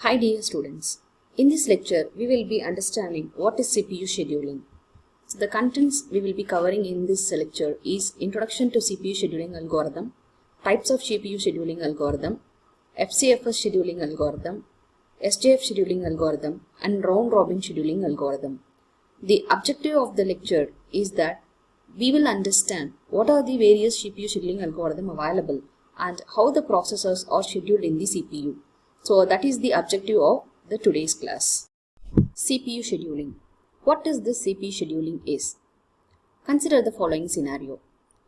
Hi dear students, in this lecture we will be understanding what is CPU scheduling. So the contents we will be covering in this lecture is Introduction to CPU scheduling algorithm, types of CPU scheduling algorithm, FCFS scheduling algorithm, SJF scheduling algorithm and round robin scheduling algorithm. The objective of the lecture is that we will understand what are the various CPU scheduling algorithm available and how the processors are scheduled in the CPU. So that is the objective of the today's class. CPU scheduling. What is this CPU scheduling is? Consider the following scenario.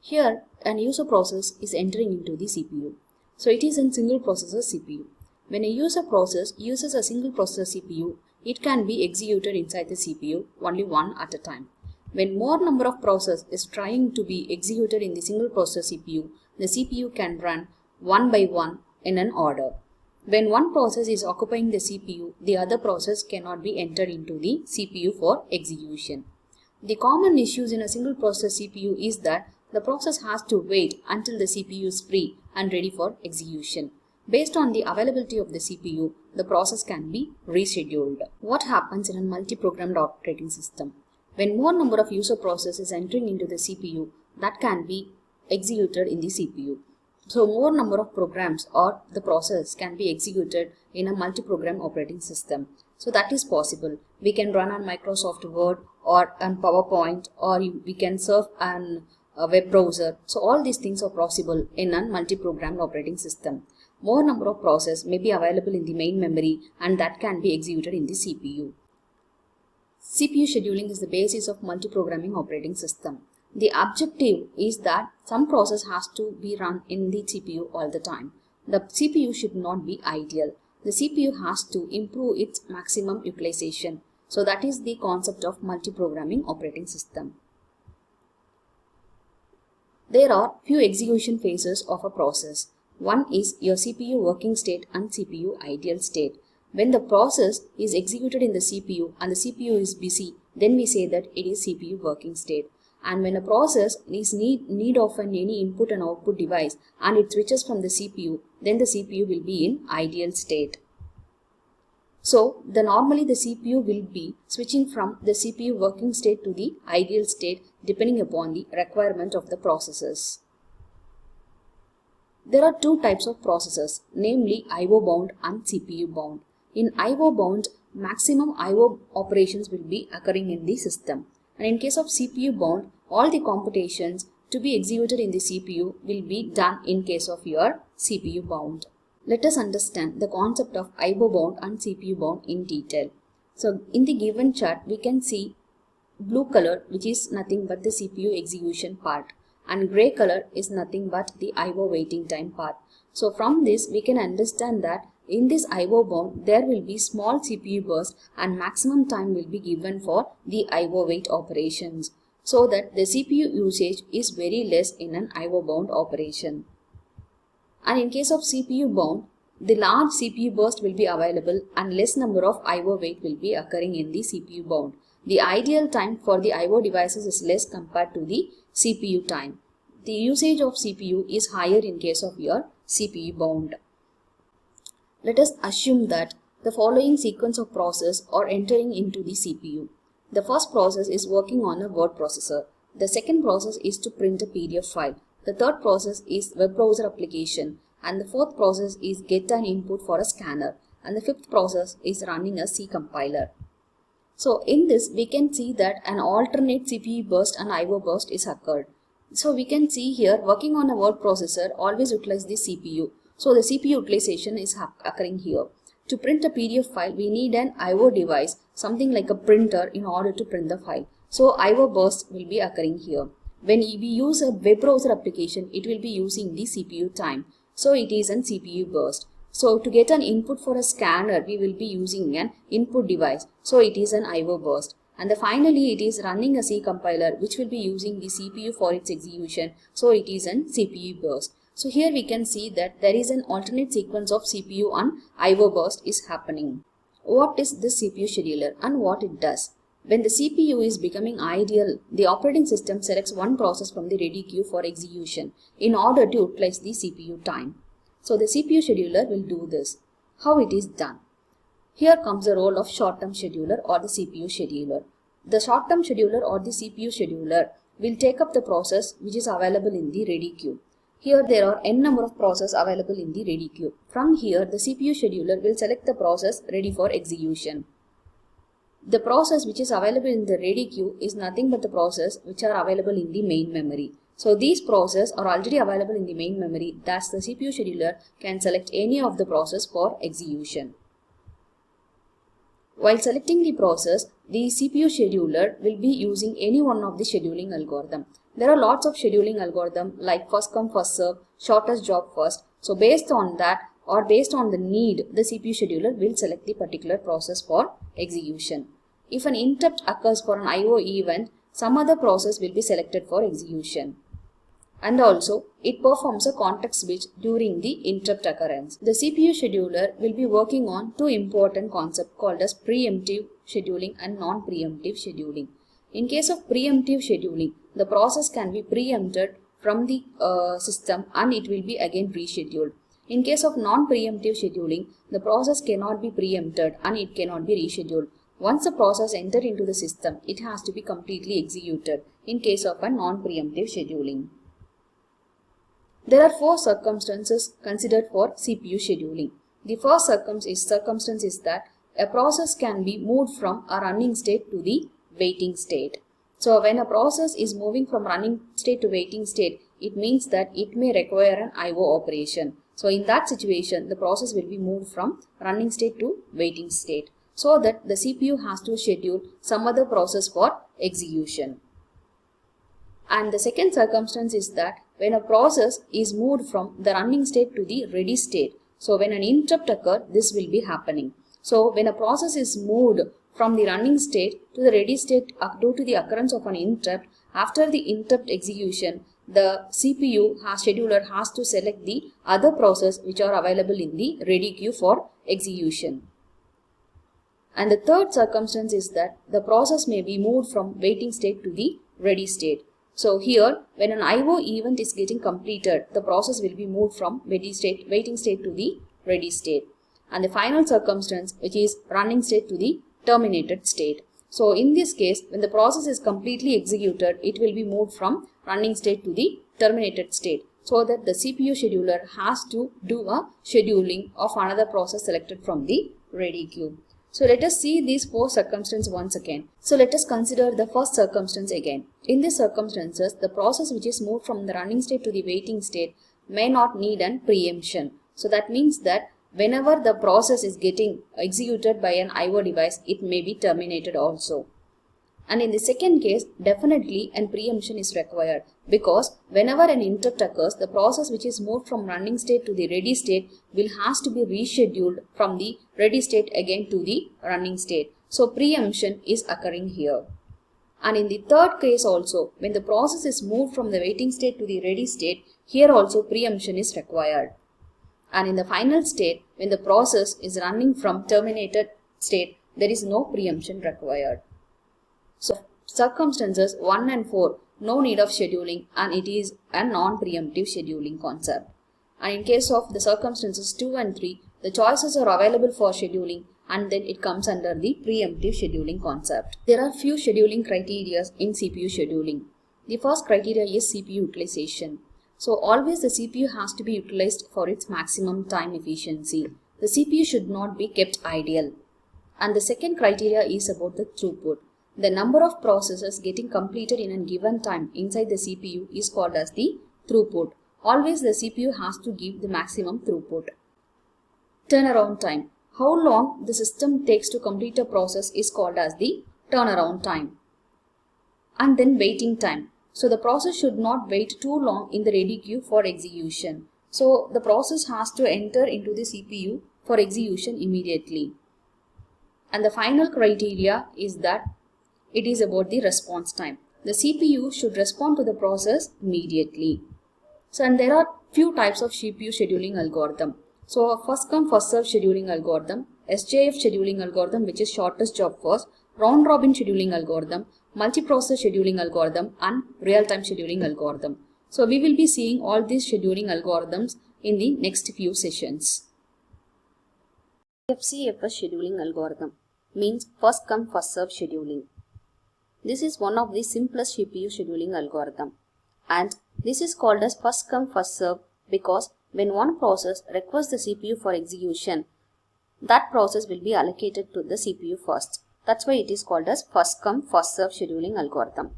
Here an user process is entering into the CPU. So it is a single processor CPU. When a user process uses a single processor CPU, it can be executed inside the CPU only one at a time. When more number of processes is trying to be executed in the single processor CPU, the CPU can run one by one in an order. When one process is occupying the CPU, the other process cannot be entered into the CPU for execution. The common issues in a single process CPU is that the process has to wait until the CPU is free and ready for execution. Based on the availability of the CPU, the process can be rescheduled. What happens in a multi-programmed operating system? When more number of user processes is entering into the CPU, that can be executed in the CPU. So more number of programs or the process can be executed in a multi-program operating system. So that is possible. We can run on Microsoft Word or on PowerPoint, or we can surf on a web browser. So all these things are possible in a multi-programmed operating system. More number of processes may be available in the main memory and that can be executed in the CPU. CPU scheduling is the basis of multi-programming operating system. The objective is that some process has to be run in the CPU all the time. The CPU should not be ideal. The CPU has to improve its maximum utilization. So that is the concept of multi-programming operating system. There are few execution phases of a process. One is your CPU working state and CPU ideal state. When the process is executed in the CPU and the CPU is busy, then we say that it is CPU working state. And when a process is need of any input and output device and it switches from the CPU, then the CPU will be in ideal state. So normally the CPU will be switching from the CPU working state to the ideal state depending upon the requirement of the processes. There are two types of processors, namely IO bound and CPU bound. In IO bound, maximum IO operations will be occurring in the system. And in case of CPU bound, all the computations to be executed in the CPU will be done in case of your CPU bound. Let us understand the concept of IO bound and CPU bound in detail. So in the given chart, we can see blue color, which is nothing but the CPU execution part, and gray color is nothing but the IO waiting time part. So from this we can understand that in this IO bound there will be small CPU burst and maximum time will be given for the IO wait operations, so that the CPU usage is very less in an IO bound operation. And in case of CPU bound, the large CPU burst will be available and less number of IO wait will be occurring in the CPU bound. The ideal time for the IO devices is less compared to the CPU time. The usage of CPU is higher in case of your CPU bound. Let us assume that the following sequence of processes are entering into the CPU. The first process is working on a word processor. The second process is to print a PDF file. The third process is web browser application. And the fourth process is get an input for a scanner. And the fifth process is running a C compiler. So in this we can see that an alternate CPU burst and IO burst is occurred. So we can see here working on a word processor always utilize the CPU. So the CPU utilization is occurring here. To print a PDF file, we need an IO device, something like a printer, in order to print the file. So IO burst will be occurring here. When we use a web browser application, it will be using the CPU time. So it is an CPU burst. So to get an input for a scanner, we will be using an input device. So it is an IO burst. And finally it is running a C compiler, which will be using the CPU for its execution. So it is an CPU burst. So here we can see that there is an alternate sequence of CPU and IO burst is happening. What is this CPU scheduler and what it does? When the CPU is becoming ideal, the operating system selects one process from the ready queue for execution in order to utilize the CPU time. So the CPU scheduler will do this. How it is done? Here comes the role of short-term scheduler or the CPU scheduler. The short-term scheduler or the CPU scheduler will take up the process which is available in the ready queue. Here there are n number of processes available in the ready queue. From here the CPU scheduler will select the process ready for execution. The process which is available in the ready queue is nothing but the process which are available in the main memory. So these processes are already available in the main memory, thus the CPU scheduler can select any of the process for execution. While selecting the process, the CPU scheduler will be using any one of the scheduling algorithm. There are lots of scheduling algorithm like first come first serve, shortest job first. So based on that or based on the need, the CPU scheduler will select the particular process for execution. If an interrupt occurs for an IO event, some other process will be selected for execution. And also, it performs a context switch during the interrupt occurrence. The CPU scheduler will be working on two important concepts called as preemptive scheduling and non-preemptive scheduling. In case of preemptive scheduling, the process can be preempted from the system and it will be again rescheduled. In case of non-preemptive scheduling, the process cannot be preempted and it cannot be rescheduled. Once the process enters into the system, it has to be completely executed in case of a non-preemptive scheduling. There are four circumstances considered for CPU scheduling. The first circumstance is that a process can be moved from a running state to the waiting state. So when a process is moving from running state to waiting state, it means that it may require an IO operation. So in that situation, the process will be moved from running state to waiting state, so that the CPU has to schedule some other process for execution. And the second circumstance is that when a process is moved from the running state to the ready state. So when an interrupt occurs, this will be happening. So when a process is moved from the running state to the ready state due to the occurrence of an interrupt, after the interrupt execution, the CPU scheduler has to select the other process which are available in the ready queue for execution. And the third circumstance is that the process may be moved from waiting state to the ready state. So here, when an IO event is getting completed, the process will be moved from waiting state to the ready state. And the final circumstance, which is running state to the terminated state. So in this case, when the process is completely executed, it will be moved from running state to the terminated state, so that the CPU scheduler has to do a scheduling of another process selected from the ready queue. So let us see these four circumstances once again. So let us consider the first circumstance again. In these circumstances, the process which is moved from the running state to the waiting state may not need an preemption. So that means that whenever the process is getting executed by an IO device, it may be terminated also. And in the second case, definitely an preemption is required, because whenever an interrupt occurs, the process which is moved from running state to the ready state will has to be rescheduled from the ready state again to the running state. So preemption is occurring here. And in the third case also, when the process is moved from the waiting state to the ready state, here also preemption is required. And in the final state, when the process is running from terminated state, there is no preemption required. So circumstances 1 and 4, no need of scheduling, and it is a non-preemptive scheduling concept. And in case of the circumstances 2 and 3, the choices are available for scheduling, and then it comes under the preemptive scheduling concept. There are few scheduling criteria in CPU scheduling. The first criteria is CPU utilization. So always the CPU has to be utilized for its maximum time efficiency. The CPU should not be kept idle. And the second criteria is about the throughput. The number of processes getting completed in a given time inside the CPU is called as the throughput. Always the CPU has to give the maximum throughput. Turnaround time. How long the system takes to complete a process is called as the turnaround time. And then waiting time. So the process should not wait too long in the ready queue for execution. So the process has to enter into the CPU for execution immediately. And the final criteria is that it is about the response time. The CPU should respond to the process immediately. So, and there are few types of CPU scheduling algorithm. So first come first serve scheduling algorithm, SJF scheduling algorithm, which is shortest job first, round robin scheduling algorithm, multiprocess scheduling algorithm, and real-time scheduling algorithm. So we will be seeing all these scheduling algorithms in the next few sessions. FCFS scheduling algorithm means first come first serve scheduling. This is one of the simplest CPU scheduling algorithm, and this is called as first come first serve because when one process requests the CPU for execution, that process will be allocated to the CPU first. That's why it is called as first come first serve scheduling algorithm.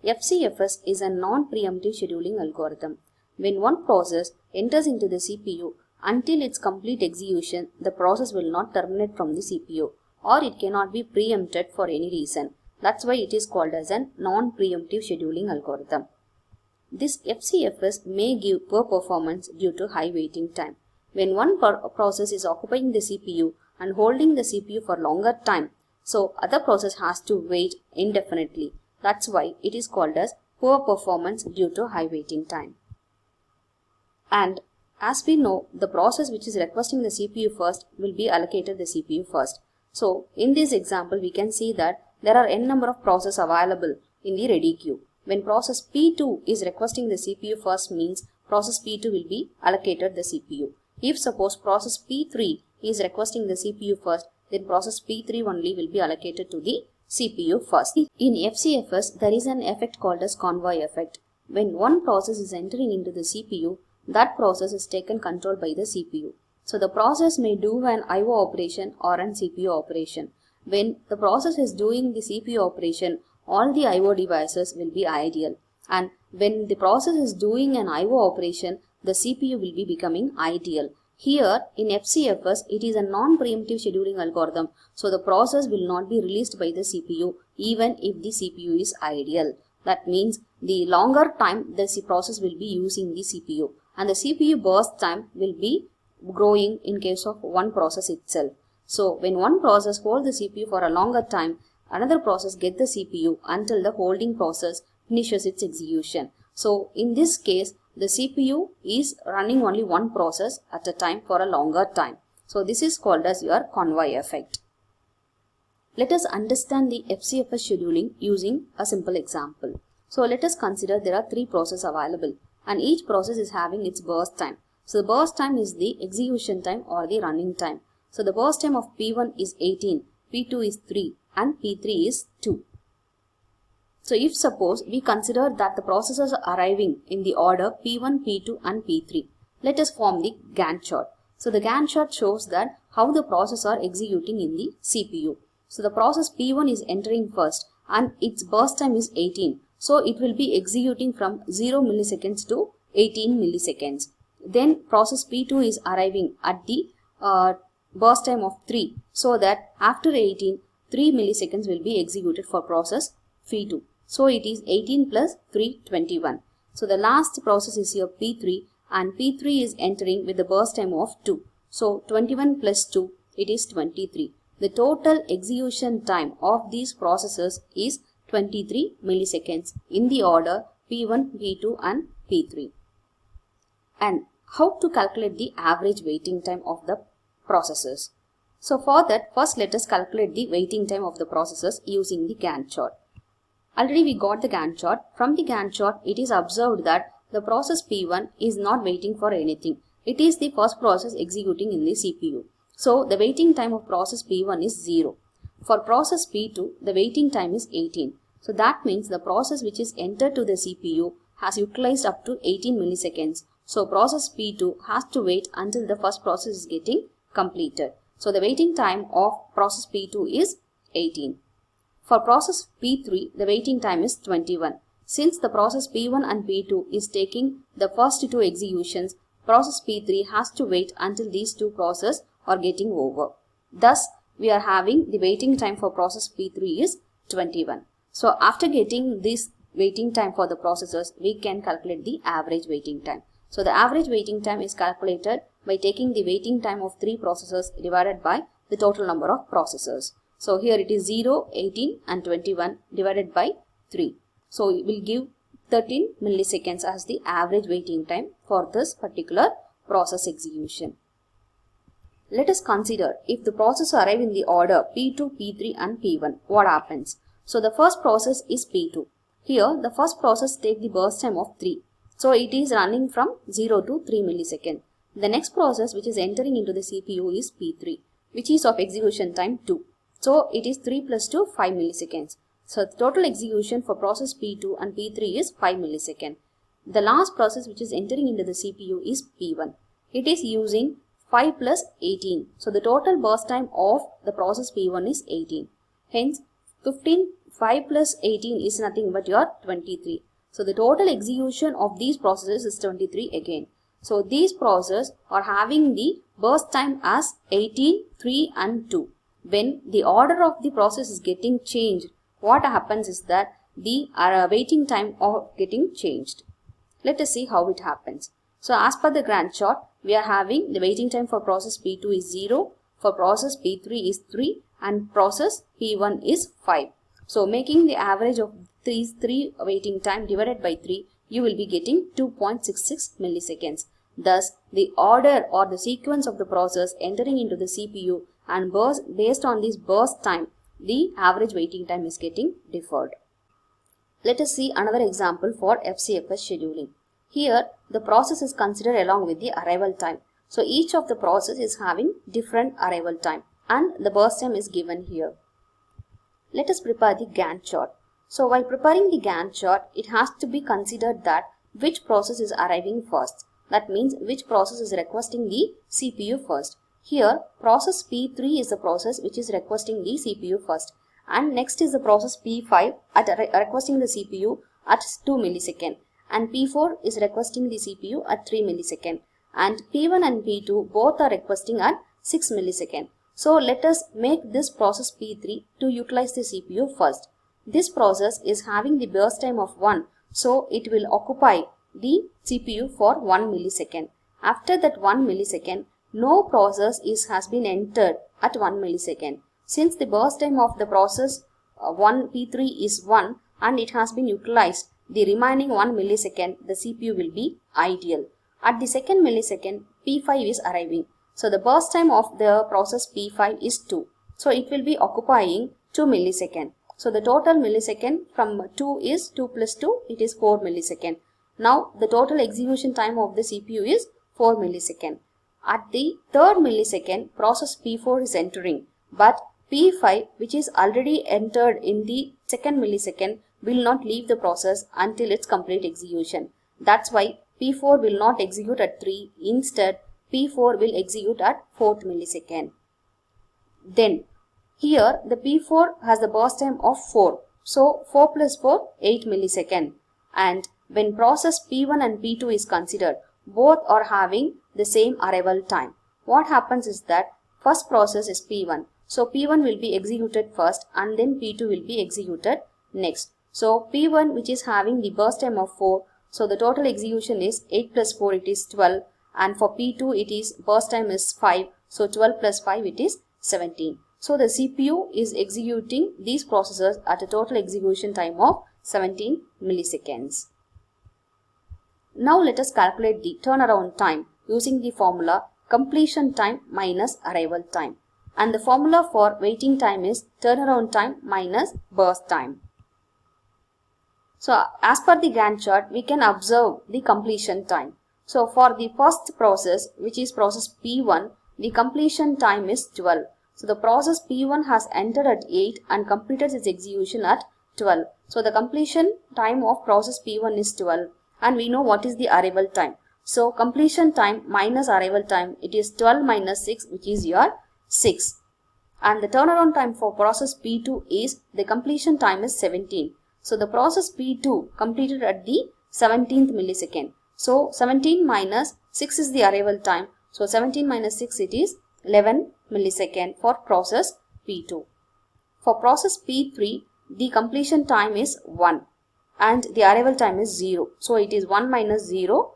FCFS is a non-preemptive scheduling algorithm. When one process enters into the CPU, until its complete execution, the process will not terminate from the CPU, or it cannot be preempted for any reason. That's why it is called as a non-preemptive scheduling algorithm. This FCFS may give poor performance due to high waiting time. When one process is occupying the CPU and holding the CPU for longer time, so other process has to wait indefinitely. That's why it is called as poor performance due to high waiting time. And as we know, the process which is requesting the CPU first will be allocated the CPU first. So in this example, we can see that there are n number of processes available in the ready queue. When process P2 is requesting the CPU first means process P2 will be allocated the CPU. If suppose process P3 is requesting the CPU first, then process P3 only will be allocated to the CPU first. In FCFS, there is an effect called as convoy effect. When one process is entering into the CPU, that process is taken control by the CPU. So the process may do an IO operation or an CPU operation. When the process is doing the CPU operation, all the IO devices will be ideal. And when the process is doing an IO operation, the CPU will be becoming ideal. Here in FCFS, it is a non-preemptive scheduling algorithm. So the process will not be released by the CPU even if the CPU is ideal. That means the longer time the process will be using the CPU, and the CPU burst time will be growing in case of one process itself. So when one process holds the CPU for a longer time, another process gets the CPU until the holding process finishes its execution. So in this case, the CPU is running only one process at a time for a longer time. So this is called as your convoy effect. Let us understand the FCFS scheduling using a simple example. So let us consider there are three processes available and each process is having its burst time. So the burst time is the execution time or the running time. So the burst time of P1 is 18, P2 is 3 and P3 is 2. So if suppose we consider that the processes are arriving in the order P1, P2 and P3, let us form the Gantt chart. So the Gantt chart shows that how the processes are executing in the CPU. So the process P1 is entering first and its burst time is 18. So it will be executing from 0 milliseconds to 18 milliseconds. Then process P2 is arriving at the burst time of 3. So that after 18, 3 milliseconds will be executed for process P2. So it is 18 plus 3, 21. So the last process is here P3 and P3 is entering with the burst time of 2. So 21 plus 2, it is 23. The total execution time of these processes is 23 milliseconds in the order P1, P2 and P3. And how to calculate the average waiting time of the processes? So for that, first let us calculate the waiting time of the processes using the Gantt chart. Already we got the Gantt chart. From the Gantt chart, it is observed that the process P1 is not waiting for anything. It is the first process executing in the CPU. So the waiting time of process P1 is 0. For process P2, the waiting time is 18. So that means the process which is entered to the CPU has utilized up to 18 milliseconds. So process P2 has to wait until the first process is getting completed. So the waiting time of process P2 is 18. For process P3, the waiting time is 21. Since the process P1 and P2 is taking the first two executions, process P3 has to wait until these two processes are getting over. Thus, we are having the waiting time for process P3 is 21. So after getting this waiting time for the processes, we can calculate the average waiting time. So the average waiting time is calculated by taking the waiting time of 3 processes divided by the total number of processes. So here it is 0, 18 and 21 divided by 3. So it will give 13 milliseconds as the average waiting time for this particular process execution. Let us consider if the process arrive in the order P2, P3 and P1, what happens? So the first process is P2. Here the first process take the burst time of 3. So it is running from 0 to 3 milliseconds. The next process which is entering into the CPU is P3. which is of execution time 2. So it is 3 plus 2, 5 milliseconds. So the total execution for process P2 and P3 is 5 milliseconds. The last process which is entering into the CPU is P1. It is using 5 plus 18. So the total burst time of the process P1 is 18. Hence 5 plus 18 is nothing but your 23. So the total execution of these processes is 23 again. So these processes are having the burst time as 18, 3 and 2. When the order of the process is getting changed, what happens is that the waiting time of getting changed. Let us see how it happens. So as per the Gantt chart, we are having the waiting time for process P2 is 0, for process P3 is 3 and process P1 is 5. So making the average of these 3 waiting time divided by 3, you will be getting 2.66 milliseconds. Thus, the order or the sequence of the process entering into the CPU and based on this burst time, the average waiting time is getting deferred. Let us see another example for FCFS scheduling. Here, the process is considered along with the arrival time. So each of the process is having different arrival time and the burst time is given here. Let us prepare the Gantt chart. So while preparing the Gantt chart, it has to be considered that which process is arriving first. That means which process is requesting the CPU first. Here, process P3 is the process which is requesting the CPU first. And next is the process P5 requesting the CPU at 2 millisecond. And P4 is requesting the CPU at 3 millisecond. And P1 and P2 both are requesting at 6 millisecond. So let us make this process P3 to utilize the CPU first. This process is having the burst time of 1. So it will occupy the CPU for 1 millisecond. After that 1 millisecond, no process has been entered at 1 millisecond. Since the burst time of the process P3 is 1 and it has been utilized, the remaining 1 millisecond, the CPU will be ideal. At the second millisecond, P5 is arriving. So the burst time of the process P5 is 2. So it will be occupying 2 millisecond. So the total millisecond from 2 is 2 plus 2, it is 4 millisecond. Now the total execution time of the CPU is 4 millisecond. At the third millisecond, process P4 is entering, but P5, which is already entered in the second millisecond, will not leave the process until its complete execution. That's why P4 will not execute at 3. Instead, P4 will execute at 4th millisecond. Then, here the P4 has the burst time of 4. So, 4 plus 4, 8 millisecond. And when process P1 and P2 is considered, both are having the same arrival time. What happens is that first process is P1. So P1 will be executed first and then P2 will be executed next. So P1, which is having the burst time of 4. So the total execution is 8 plus 4, it is 12. And for P2, it is burst time is 5. So 12 plus 5, it is 17. So the CPU is executing these processes at a total execution time of 17 milliseconds. Now let us calculate the turnaround time using the formula completion time minus arrival time. And the formula for waiting time is turnaround time minus burst time. So as per the Gantt chart, we can observe the completion time. So for the first process, which is process P1, the completion time is 12. So the process P1 has entered at 8 and completed its execution at 12. So the completion time of process P1 is 12 and we know what is the arrival time. So completion time minus arrival time, it is 12 minus 6, which is your 6. And the turnaround time for process P2 is the completion time is 17. So the process P2 completed at the 17th millisecond. So 17 minus 6 is the arrival time. So 17 minus 6, it is 11 millisecond for process P2. For process P3, the completion time is 1 and the arrival time is 0. So it is 1 minus 0.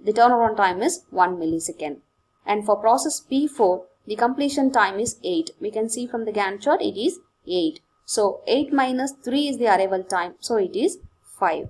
The turnaround time is 1 millisecond. And for process P4, the completion time is 8. We can see from the Gantt chart, it is 8. So 8 minus 3 is the arrival time. So it is 5.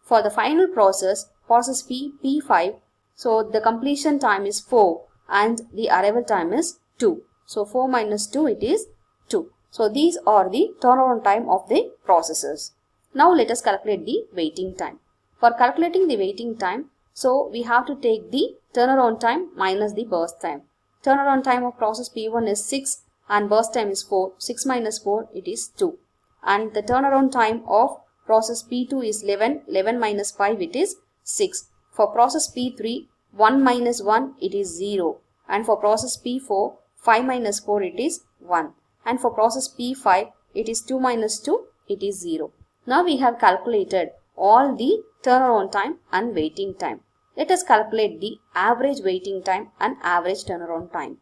For the final process, process P5, so the completion time is 4 and the arrival time is 2. So 4 minus 2, it is 2. So these are the turnaround time of the processes. Now let us calculate the waiting time. For calculating the waiting time, so we have to take the turnaround time minus the burst time. turnaround time of process P1 is 6 and burst time is 4. 6 minus 4, it is 2. And the turnaround time of process P2 is 11. 11 minus 5, it is 6. For process P3, 1 minus 1, it is 0. And for process P4, 5 minus 4, it is 1. And for process P5, it is 2 minus 2, it is 0. Now we have calculated all the turnaround time and waiting time. Let us calculate the average waiting time and average turnaround time.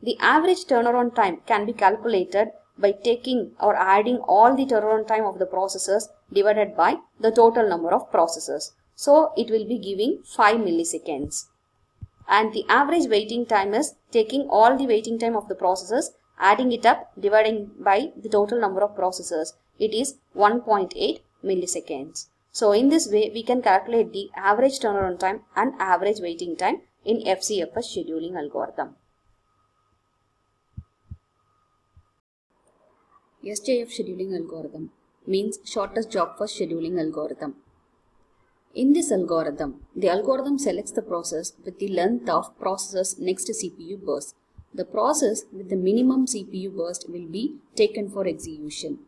The average turnaround time can be calculated by taking or adding all the turnaround time of the processes divided by the total number of processes. So it will be giving 5 milliseconds. And the average waiting time is taking all the waiting time of the processes, adding it up, dividing by the total number of processes. It is 1.8 milliseconds. So in this way, we can calculate the average turnaround time and average waiting time in FCFS scheduling algorithm. SJF scheduling algorithm means shortest job first scheduling algorithm. In this algorithm, the algorithm selects the process with the length of processor's next CPU burst. The process with the minimum CPU burst will be taken for execution.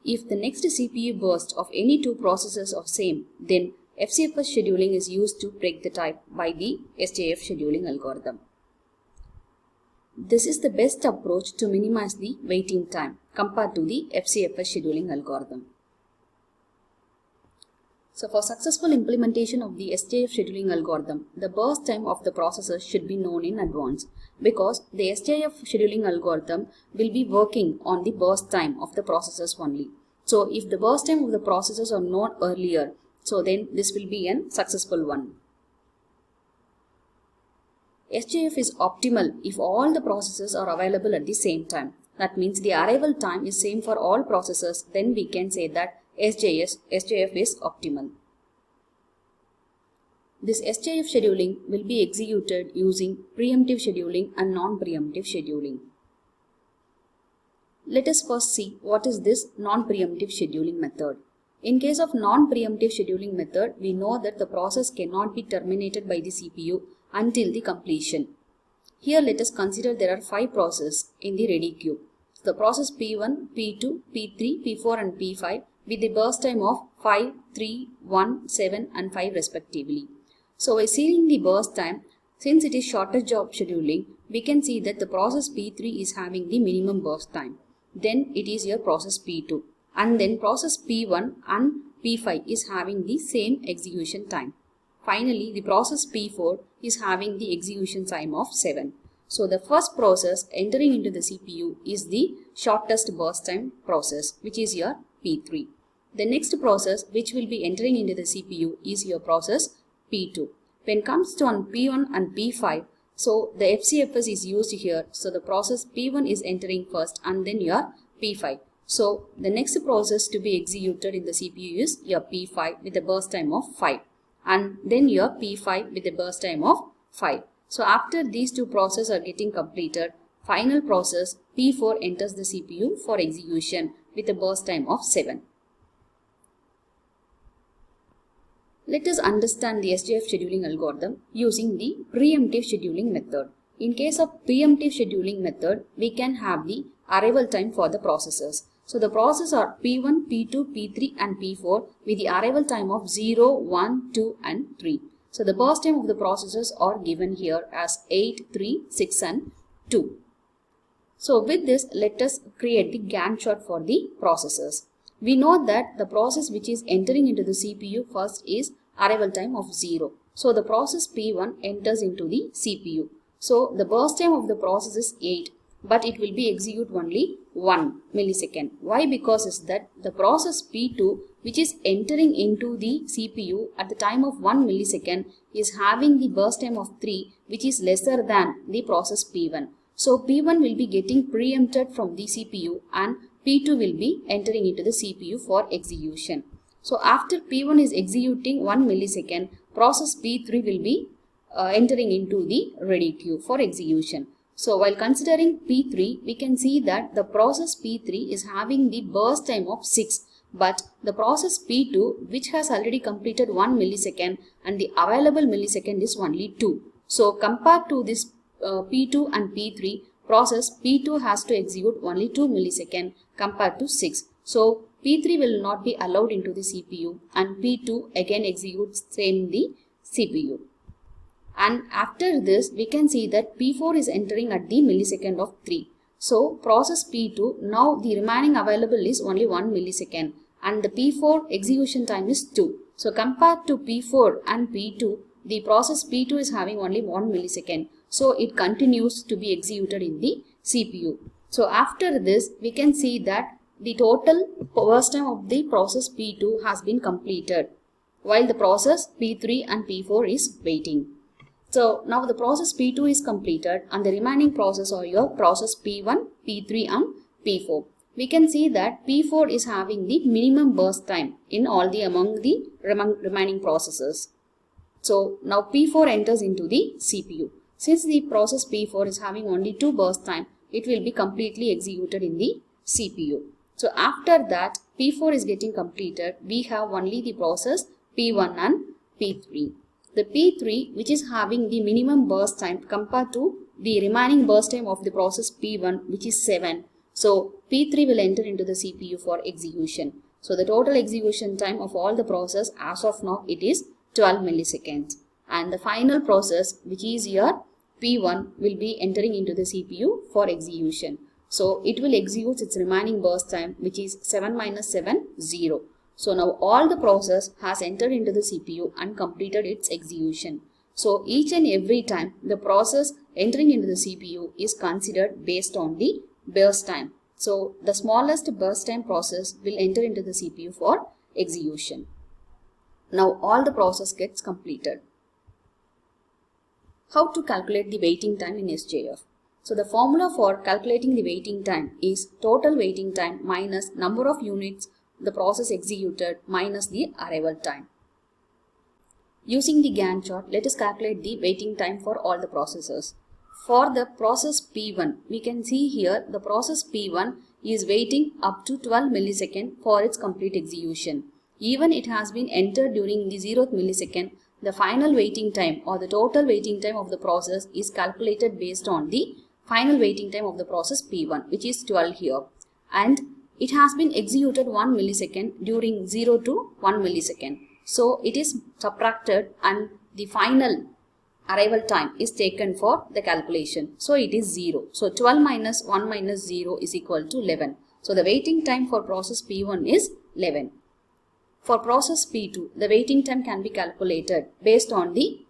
If the next CPU burst of any two processes are same, then FCFS scheduling is used to break the tie by the SJF scheduling algorithm. This is the best approach to minimize the waiting time compared to the FCFS scheduling algorithm. So for successful implementation of the SJF scheduling algorithm, the burst time of the processor should be known in advance, because the SJF scheduling algorithm will be working on the burst time of the processors only. So if the burst time of the processors are known earlier, so then this will be a successful one. SJF is optimal if all the processes are available at the same time. That means the arrival time is same for all processors. Then we can say that SJF is optimal. This SJF scheduling will be executed using preemptive scheduling and non-preemptive scheduling. Let us first see what is this non-preemptive scheduling method. In case of non-preemptive scheduling method, we know that the process cannot be terminated by the CPU until the completion. Here let us consider there are 5 processes in the ready queue. The process P1, P2, P3, P4 and P5 with the burst time of 5, 3, 1, 7 and 5 respectively. So by seeing the burst time, since it is shortest job scheduling, we can see that the process P3 is having the minimum burst time. Then it is your process P2, and then process P1 and P5 is having the same execution time. Finally, the process P4 is having the execution time of 7. So the first process entering into the CPU is the shortest burst time process, which is your P3. The next process which will be entering into the CPU is your process P2. When it comes to on P1 and P5, so the FCFS is used here. So the process P1 is entering first and then your P5. So the next process to be executed in the CPU is your P5 with a burst time of 5. And then your P5 with a burst time of 5. So after these two processes are getting completed, final process P4 enters the CPU for execution with a burst time of 7. Let us understand the SJF scheduling algorithm using the preemptive scheduling method. In case of preemptive scheduling method, we can have the arrival time for the processes. So the processes are P1, P2, P3 and P4 with the arrival time of 0, 1, 2 and 3. So the burst time of the processes are given here as 8, 3, 6 and 2. So with this, let us create the Gantt chart for the processes. We know that the process which is entering into the CPU first is arrival time of 0. So the process P1 enters into the CPU. So the burst time of the process is 8, but it will be execute only 1 millisecond. Why? Because is that the process P2 which is entering into the CPU at the time of 1 millisecond is having the burst time of 3, which is lesser than the process P1. So P1 will be getting preempted from the CPU and P2 will be entering into the CPU for execution. So after P1 is executing 1 millisecond, process P3 will be entering into the ready queue for execution. So while considering P3, we can see that the process P3 is having the burst time of 6, but the process P2 which has already completed 1 millisecond and the available millisecond is only 2. So compared to this P2 and P3, process P2 has to execute only 2 milliseconds compared to 6. So P3 will not be allowed into the CPU and P2 again executes same in the CPU. And after this, we can see that P4 is entering at the millisecond of 3. So process P2, now the remaining available is only 1 millisecond and the P4 execution time is 2. So compared to P4 and P2, the process P2 is having only 1 millisecond. So it continues to be executed in the CPU. So after this, we can see that the total burst time of the process P2 has been completed, while the process P3 and P4 is waiting. So now the process P2 is completed and the remaining process are your process P1, P3 and P4. We can see that P4 is having the minimum burst time in all the among the remaining processes. So now P4 enters into the CPU. Since the process P4 is having only 2 burst time, it will be completely executed in the CPU. So after that P4 is getting completed, we have only the process P1 and P3. The P3, which is having the minimum burst time compared to the remaining burst time of the process P1, which is 7. So P3 will enter into the CPU for execution. So the total execution time of all the process as of now, it is 12 milliseconds. And the final process, which is your P1, will be entering into the CPU for execution. So it will execute its remaining burst time, which is 7 minus 7, 0. So now all the process has entered into the CPU and completed its execution. So each and every time the process entering into the CPU is considered based on the burst time. So the smallest burst time process will enter into the CPU for execution. Now all the process gets completed. How to calculate the waiting time in SJF? So the formula for calculating the waiting time is total waiting time minus number of units the process executed minus the arrival time. Using the Gantt chart, let us calculate the waiting time for all the processes. For the process P1, we can see here the process P1 is waiting up to 12 milliseconds for its complete execution. Even it has been entered during the 0th millisecond, the final waiting time or the total waiting time of the process is calculated based on the final waiting time of the process P1, which is 12 here. And it has been executed 1 millisecond during 0 to 1 millisecond. So it is subtracted and the final arrival time is taken for the calculation. So it is 0. So 12 minus 1 minus 0 is equal to 11. So the waiting time for process P1 is 11. For process P2, the waiting time can be calculated based on the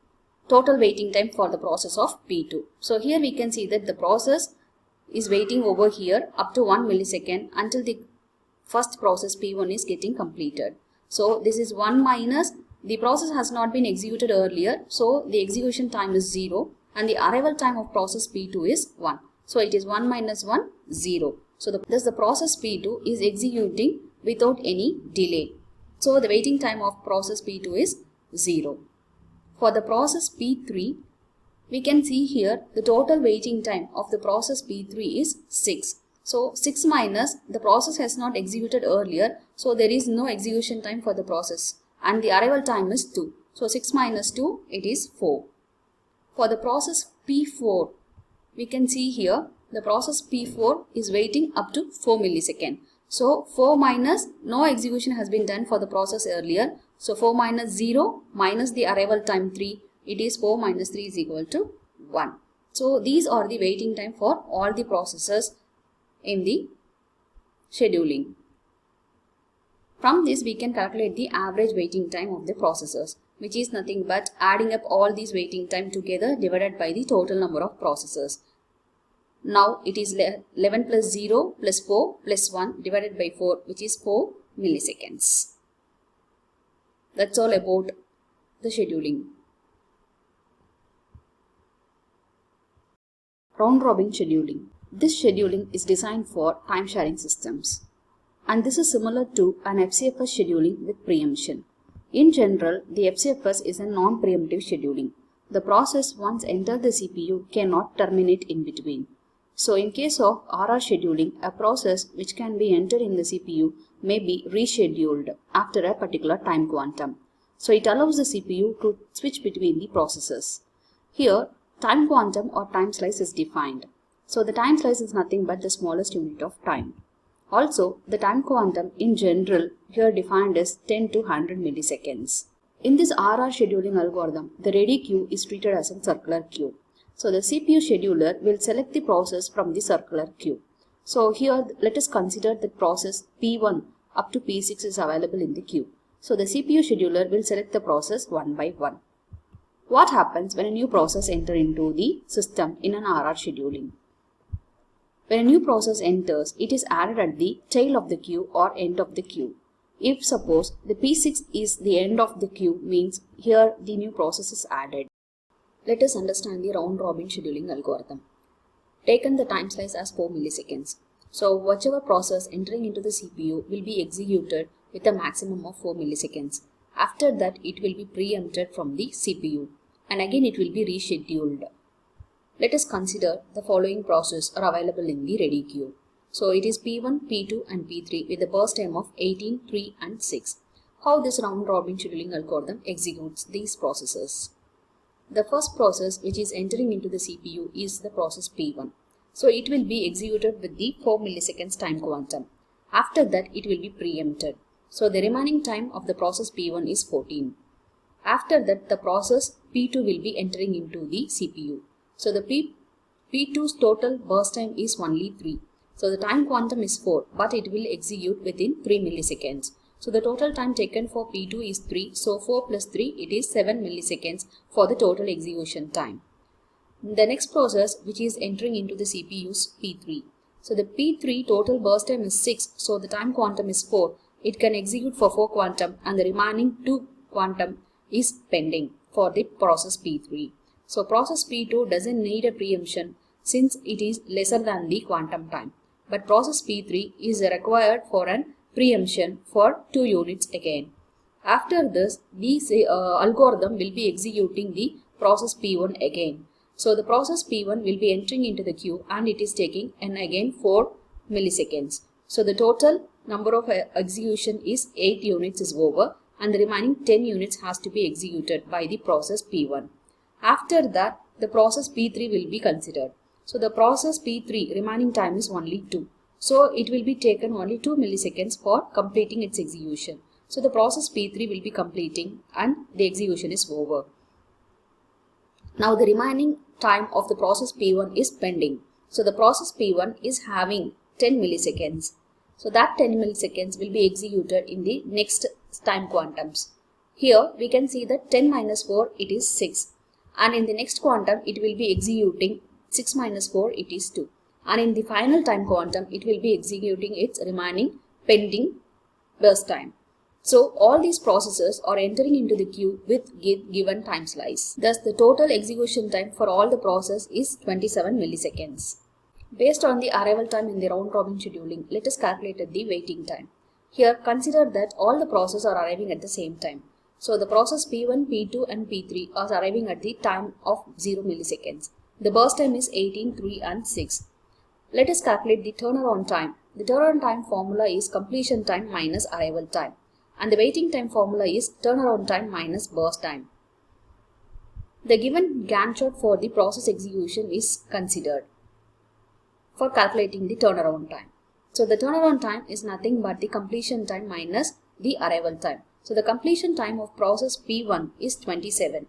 total waiting time for the process of P2. So here we can see that the process is waiting over here up to 1 millisecond until the first process P1 is getting completed. So this is 1 minus, the process has not been executed earlier, so the execution time is 0 and the arrival time of process P2 is 1. So it is 1 minus 1, 0. So thus the process P2 is executing without any delay. So the waiting time of process P2 is 0. For the process P3, we can see here the total waiting time of the process P3 is 6. So 6 minus, the process has not executed earlier, so there is no execution time for the process and the arrival time is 2. So 6 minus 2, it is 4. For the process P4, we can see here the process P4 is waiting up to 4 milliseconds. So 4 minus, no execution has been done for the process earlier. So 4 minus 0 minus the arrival time 3. It is 4 minus 3 is equal to 1. So these are the waiting time for all the processes in the scheduling. From this we can calculate the average waiting time of the processes, which is nothing but adding up all these waiting time together divided by the total number of processes. Now it is 11 plus 0 plus 4 plus 1 divided by 4, which is 4 milliseconds. That's all about the scheduling. Round robin scheduling. This scheduling is designed for time sharing systems. And this is similar to an FCFS scheduling with preemption. In general, the FCFS is a non-preemptive scheduling. The process once entered the CPU cannot terminate in between. So in case of RR scheduling, a process which can be entered in the CPU may be rescheduled after a particular time quantum. So it allows the CPU to switch between the processes. Here, time quantum or time slice is defined. So the time slice is nothing but the smallest unit of time. Also, the time quantum in general here defined as 10 to 100 milliseconds. In this RR scheduling algorithm, the ready queue is treated as a circular queue. So the CPU scheduler will select the process from the circular queue. So here let us consider that process P1 up to P6 is available in the queue. So the CPU scheduler will select the process one by one. What happens when a new process enters into the system in an RR scheduling? When a new process enters, it is added at the tail of the queue or end of the queue. If suppose the P6 is the end of the queue, means here the new process is added. Let us understand the round robin scheduling algorithm. Taken the time slice as 4 milliseconds. So whichever process entering into the CPU will be executed with a maximum of 4 milliseconds. After that, it will be preempted from the CPU and again it will be rescheduled. Let us consider the following process are available in the ready queue. So it is P1, P2 and P3 with a burst time of 18, 3 and 6. How this round robin scheduling algorithm executes these processes? The first process which is entering into the CPU is the process P1. So it will be executed with the 4 milliseconds time quantum. After that it will be preempted. So the remaining time of the process P1 is 14. After that the process P2 will be entering into the CPU. So the P2's total burst time is only 3. So the time quantum is 4 but it will execute within 3 milliseconds. So the total time taken for P2 is 3. So 4 plus 3 it is 7 milliseconds for the total execution time. The next process which is entering into the CPU is P3. So the P3 total burst time is 6. So the time quantum is 4. It can execute for 4 quantum and the remaining 2 quantum is pending for the process P3. So process P2 doesn't need a preemption since it is lesser than the quantum time. But process P3 is required for an preemption for 2 units again. After this, this algorithm will be executing the process P1 again. So the process P1 will be entering into the queue and it is taking again 4 milliseconds. So the total number of execution is 8 units is over and the remaining 10 units has to be executed by the process P1. After that, the process P3 will be considered. So the process P3 remaining time is only 2. So it will be taken only 2 milliseconds for completing its execution. So the process P3 will be completing and the execution is over. Now the remaining time of the process P1 is pending. So the process P1 is having 10 milliseconds. So that 10 milliseconds will be executed in the next time quantums. Here we can see that 10 minus 4 it is 6. And in the next quantum it will be executing 6 minus 4 it is 2. And in the final time quantum it will be executing its remaining pending burst time. So all these processes are entering into the queue with given time slice. Thus the total execution time for all the process is 27 milliseconds. Based on the arrival time in the round robin scheduling, let us calculate the waiting time. Here consider that all the processes are arriving at the same time. So the process P1, P2 and P3 are arriving at the time of 0 milliseconds. The burst time is 18, 3 and 6. Let us calculate the turnaround time. The turnaround time formula is completion time minus arrival time. And the waiting time formula is turnaround time minus burst time. The given Gantt chart for the process execution is considered for calculating the turnaround time. So the turnaround time is nothing but the completion time minus the arrival time. So the completion time of process P1 is 27.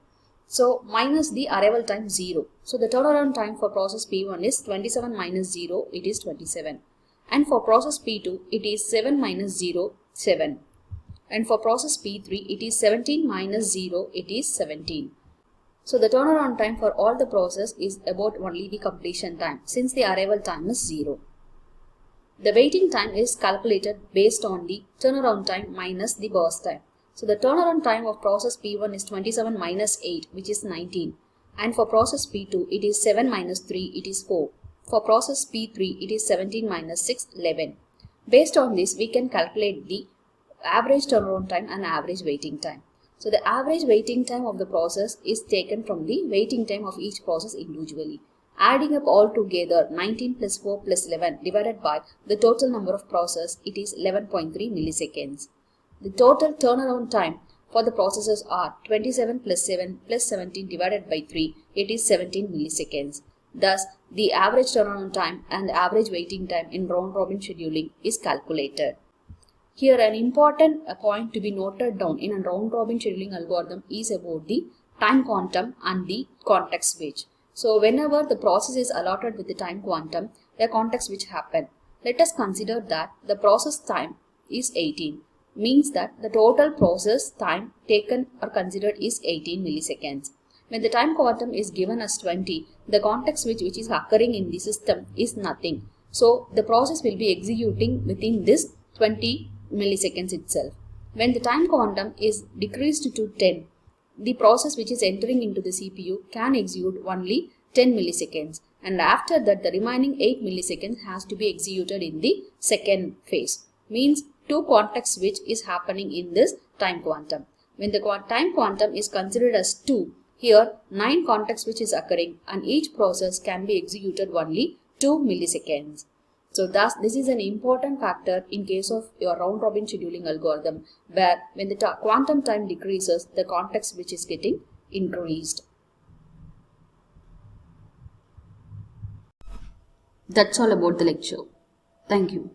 So minus the arrival time 0. So the turnaround time for process P1 is 27 minus 0, it is 27. And for process P2, it is 7 minus 0, 7. And for process P3, it is 17 minus 0, it is 17. So the turnaround time for all the process is about only the completion time since the arrival time is 0. The waiting time is calculated based on the turnaround time minus the burst time. So the turnaround time of process P1 is 27 minus 8, which is 19. And for process P2, it is 7 minus 3, it is 4. For process P3, it is 17 minus 6, 11. Based on this, we can calculate the average turnaround time and average waiting time. So the average waiting time of the process is taken from the waiting time of each process individually. Adding up all together 19 plus 4 plus 11 divided by the total number of process, it is 11.3 milliseconds. The total turnaround time for the processes are 27 plus 7 plus 17 divided by 3, it is 17 milliseconds. Thus, the average turnaround time and average waiting time in round-robin scheduling is calculated. Here, an important point to be noted down in a round-robin scheduling algorithm is about the time quantum and the context switch. So, whenever the process is allotted with the time quantum, a context switch happen. Let us consider that the process time is 18, means that the total process time taken or considered is 18 milliseconds. When the time quantum is given as 20, the context switch which is occurring in the system is nothing. So, the process will be executing within this 20 milliseconds itself. When the time quantum is decreased to 10, the process which is entering into the CPU can execute only 10 milliseconds, and after that the remaining 8 milliseconds has to be executed in the second phase. Means 2 context switch is happening in this time quantum. When the time quantum is considered as 2, here 9 context switch is occurring and each process can be executed only 2 milliseconds. So thus this is an important factor in case of your round-robin scheduling algorithm, where when the quantum time decreases, the context switch is getting increased. That's all about the lecture. Thank you.